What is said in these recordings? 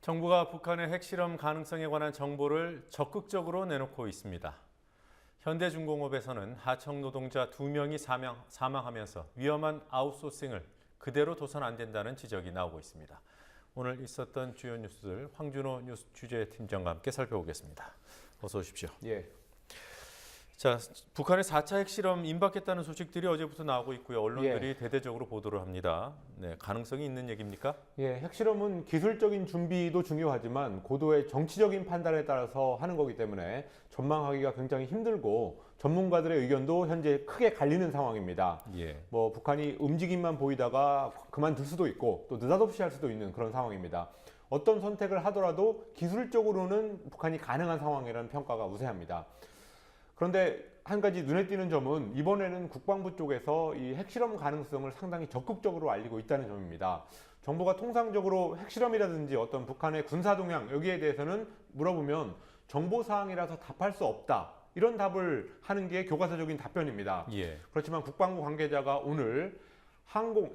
정부가 북한의 핵실험 가능성에 관한 정보를 적극적으로 내놓고 있습니다. 현대중공업에서는 하청 노동자 2명이 사망하면서 위험한 아웃소싱을 그대로 둬선 안 된다는 지적이 나오고 있습니다. 오늘 있었던 주요 뉴스들 황준호 뉴스 취재팀장과 함께 살펴보겠습니다. 어서 오십시오. 예. 자, 북한의 4차 핵실험 임박했다는 소식들이 어제부터 나오고 있고요. 언론들이 대대적으로 보도를 합니다. 네, 가능성이 있는 얘기입니까? 예, 핵실험은 기술적인 준비도 중요하지만 고도의 정치적인 판단에 따라서 하는 거기 때문에 전망하기가 굉장히 힘들고 전문가들의 의견도 현재 크게 갈리는 상황입니다. 예. 북한이 움직임만 보이다가 그만둘 수도 있고 또 느닷없이 할 수도 있는 그런 상황입니다. 어떤 선택을 하더라도 기술적으로는 북한이 가능한 상황이라는 평가가 우세합니다. 그런데 한 가지 눈에 띄는 점은 이번에는 국방부 쪽에서 이 핵실험 가능성을 상당히 적극적으로 알리고 있다는 점입니다. 정부가 통상적으로 핵실험이라든지 어떤 북한의 군사 동향 여기에 대해서는 물어보면 정보사항이라서 답할 수 없다. 이런 답을 하는 게 교과서적인 답변입니다. 예. 그렇지만 국방부 관계자가 오늘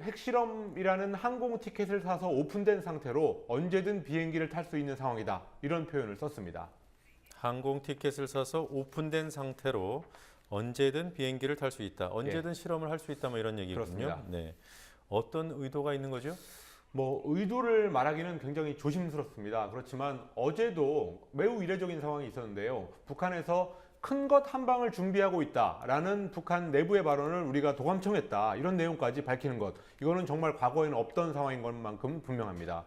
핵실험이라는 항공 티켓을 사서 오픈된 상태로 언제든 비행기를 탈 수 있는 상황이다. 이런 표현을 썼습니다. 항공 티켓을 사서 오픈된 상태로 언제든 비행기를 탈 수 있다. 언제든 실험을 할 수 있다. 뭐 이런 얘기군요. 그렇습니다. 네. 어떤 의도가 있는 거죠? 의도를 말하기는 굉장히 조심스럽습니다. 그렇지만 어제도 매우 이례적인 상황이 있었는데요. 북한에서 큰 것 한 방을 준비하고 있다라는 북한 내부의 발언을 우리가 도감청했다. 이런 내용까지 밝히는 것. 이거는 정말 과거에는 없던 상황인 것만큼 분명합니다.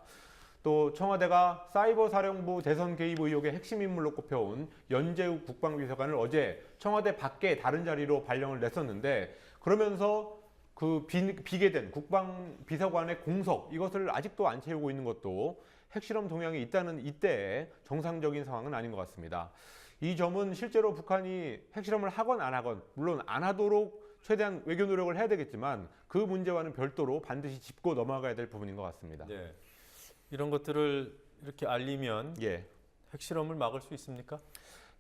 또 청와대가 사이버 사령부 대선 개입 의혹의 핵심 인물로 꼽혀온 연재욱 국방비서관을 어제 청와대 밖에 다른 자리로 발령을 냈었는데 그러면서 그 비계된 국방비서관의 공석 이것을 아직도 안 채우고 있는 것도 핵실험 동향이 있다는 이때의 정상적인 상황은 아닌 것 같습니다. 이 점은 실제로 북한이 핵실험을 하건 안 하건 물론 안 하도록 최대한 외교 노력을 해야 되겠지만 그 문제와는 별도로 반드시 짚고 넘어가야 될 부분인 것 같습니다. 네. 이런 것들을 이렇게 알리면 핵실험을 막을 수 있습니까?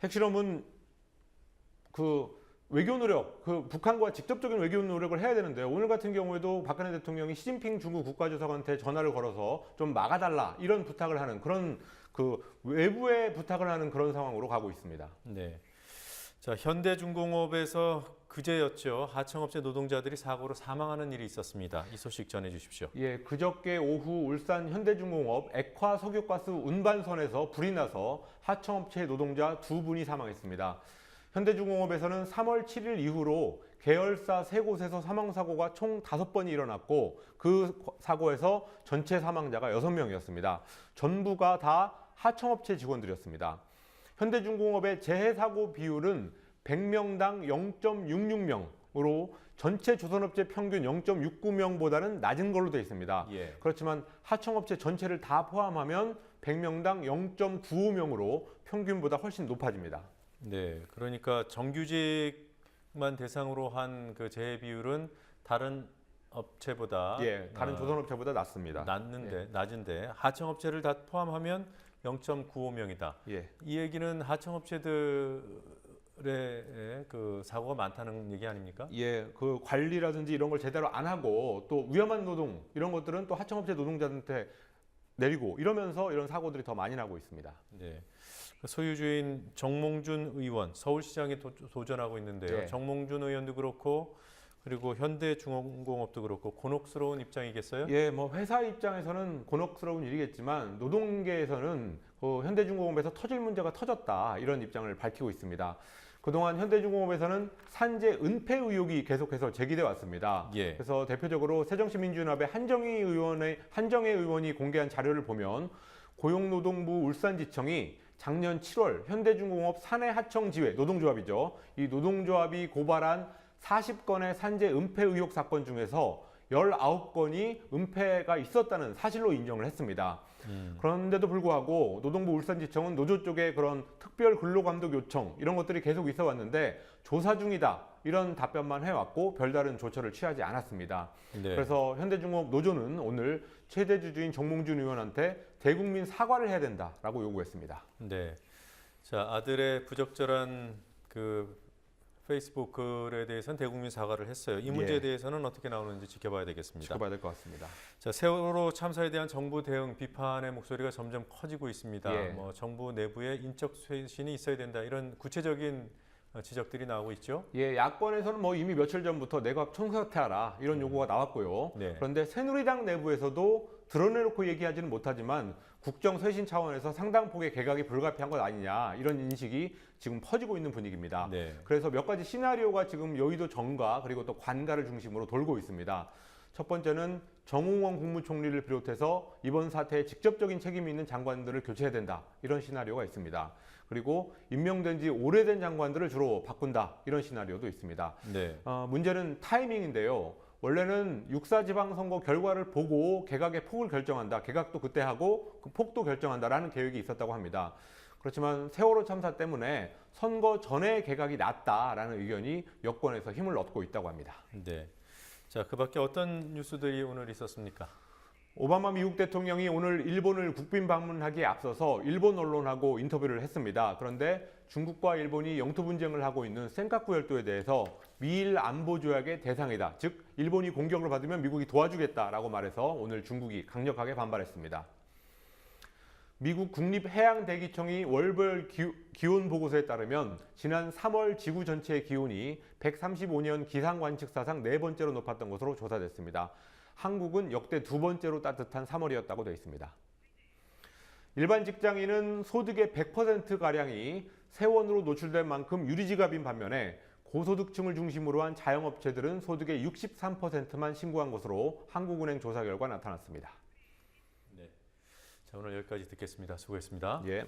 핵실험은 외교 노력, 북한과 직접적인 외교 노력을 해야 되는데 오늘 같은 경우에도 박근혜 대통령이 시진핑 중국 국가주석한테 전화를 걸어서 좀 막아달라 이런 부탁을 하는 그런 외부에 부탁을 하는 그런 상황으로 가고 있습니다. 네. 자, 현대중공업에서 그제였죠. 하청업체 노동자들이 사고로 사망하는 일이 있었습니다. 이 소식 전해 주십시오. 예, 그저께 오후 울산 현대중공업 액화석유가스 운반선에서 불이 나서 하청업체 노동자 2분이 사망했습니다. 현대중공업에서는 3월 7일 이후로 계열사 3곳에서 사망사고가 총 5번이 일어났고 그 사고에서 전체 사망자가 6명이었습니다. 전부가 다 하청업체 직원들이었습니다. 현대중공업의 재해사고 비율은 100명당 0.66명으로 전체 조선업체 평균 0.69명보다는 낮은 걸로 되어 있습니다. 예. 그렇지만 하청업체 전체를 다 포함하면 100명당 0.95명으로 평균보다 훨씬 높아집니다. 네, 그러니까 정규직만 대상으로 한 그 재해 비율은 다른 업체보다 다른 조선업체보다 낮습니다. 낮은데 하청업체를 다 포함하면 0.95명이다. 이 얘기는 하청업체들의 그 사고가 많다는 얘기 아닙니까? 그 관리라든지 이런 걸 제대로 안 하고 또 위험한 노동 이런 것들은 또 하청업체 노동자한테 내리고 이러면서 이런 사고들이 더 많이 나고 있습니다. 네. 소유주인 정몽준 의원 서울시장에 도전하고 있는데요. 정몽준 의원도 그렇고 그리고 현대중공업도 그렇고 곤혹스러운 입장이겠어요? 회사 입장에서는 곤혹스러운 일이겠지만 노동계에서는 현대중공업에서 터질 문제가 터졌다 이런 입장을 밝히고 있습니다. 그동안 현대중공업에서는 산재 은폐 의혹이 계속해서 제기돼 왔습니다. 그래서 대표적으로 새정치민주연합의 한정혜 의원이 공개한 자료를 보면 고용노동부 울산지청이 작년 7월 현대중공업 사내하청지회 노동조합이죠. 이 노동조합이 고발한 40건의 산재 은폐 의혹 사건 중에서 19건이 은폐가 있었다는 사실로 인정을 했습니다. 그런데도 불구하고 노동부 울산지청은 노조 쪽에 그런 특별 근로감독 요청 이런 것들이 계속 있어 왔는데 조사 중이다 이런 답변만 해왔고 별다른 조처를 취하지 않았습니다. 그래서 현대중공업 노조는 오늘 최대 주주인 정몽준 의원한테 대국민 사과를 해야 된다라고 요구했습니다. 네. 자, 아들의 부적절한 페이스북 글에 대해서는 대국민 사과를 했어요. 이 문제에 예. 대해서는 어떻게 나오는지 지켜봐야 되겠습니다. 지켜봐야 될 것 같습니다. 자, 세월호 참사에 대한 정부 대응 비판의 목소리가 점점 커지고 있습니다. 예. 뭐 정부 내부에 인적 쇄신이 있어야 된다 이런 구체적인 지적들이 나오고 있죠. 예, 야권에서는 뭐 이미 며칠 전부터 내각 총사퇴하라 이런 요구가 나왔고요. 네. 그런데 새누리당 내부에서도 드러내놓고 얘기하지는 못하지만 국정 쇄신 차원에서 상당 폭의 개각이 불가피한 것 아니냐 이런 인식이 지금 퍼지고 있는 분위기입니다. 네. 그래서 몇 가지 시나리오가 지금 여의도 정가 그리고 또 관가를 중심으로 돌고 있습니다. 첫 번째는 정홍원 국무총리를 비롯해서 이번 사태에 직접적인 책임이 있는 장관들을 교체해야 된다 이런 시나리오가 있습니다. 그리고 임명된 지 오래된 장관들을 주로 바꾼다 이런 시나리오도 있습니다. 네. 문제는 타이밍인데요. 원래는 육사지방선거 결과를 보고 개각의 폭을 결정한다. 개각도 그때 하고 그 폭도 결정한다라는 계획이 있었다고 합니다. 그렇지만 세월호 참사 때문에 선거 전에 개각이 낫다라는 의견이 여권에서 힘을 얻고 있다고 합니다. 네. 자, 그밖에 어떤 뉴스들이 오늘 있었습니까? 오바마 미국 대통령이 오늘 일본을 국빈 방문하기에 앞서서 일본 언론하고 인터뷰를 했습니다. 그런데 중국과 일본이 영토 분쟁을 하고 있는 센카쿠 열도에 대해서 미일 안보 조약의 대상이다. 즉 일본이 공격을 받으면 미국이 도와주겠다라고 말해서 오늘 중국이 강력하게 반발했습니다. 미국 국립해양대기청이 월별 기온 보고서에 따르면 지난 3월 지구 전체의 기온이 135년 기상 관측사상 네 번째로 높았던 것으로 조사됐습니다. 한국은 역대 두 번째로 따뜻한 3월이었다고 되어 있습니다. 일반 직장인은 소득의 100%가량이 세원으로 노출된 만큼 유리지갑인 반면에 고소득층을 중심으로 한 자영업체들은 소득의 63%만 신고한 것으로 한국은행 조사 결과 나타났습니다. 네. 자, 오늘 여기까지 듣겠습니다. 수고했습니다. 예.